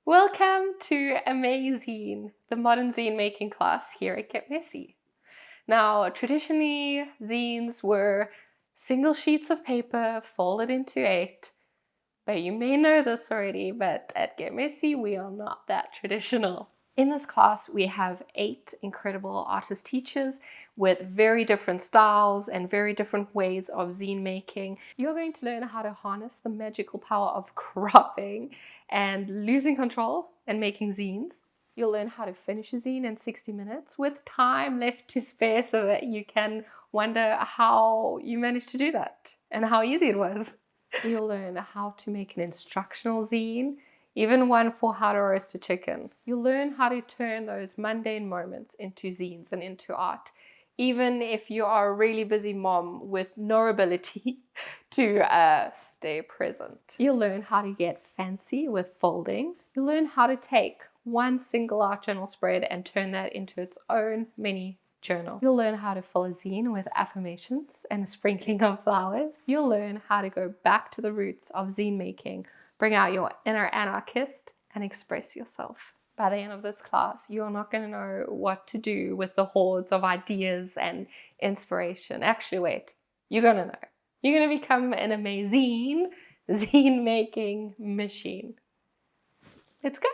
Welcome to Ama-ZINE, the modern zine making class here at Get Messy. Now, traditionally, zines were single sheets of paper folded into 8, but you may know this already, but at Get Messy, we are not that traditional. In this class, we have 8 incredible artist teachers with very different styles and very different ways of zine making. You're going to learn how to harness the magical power of cropping and losing control and making zines. You'll learn how to finish a zine in 60 minutes with time left to spare so that you can wonder how you managed to do that and how easy it was. You'll learn how to make an instructional zine, even one for how to roast a chicken. You'll learn how to turn those mundane moments into zines and into art, even if you are a really busy mom with no ability to stay present. You'll learn how to get fancy with folding. You'll learn how to take one single art journal spread and turn that into its own mini journal. You'll learn how to fill a zine with affirmations and a sprinkling of flowers. You'll learn how to go back to the roots of zine making, bring out your inner anarchist, and express yourself. By the end of this class, you're not going to know what to do with the hordes of ideas and inspiration. Actually, wait, you're going to know. You're going to become an amazing zine making machine. Let's go.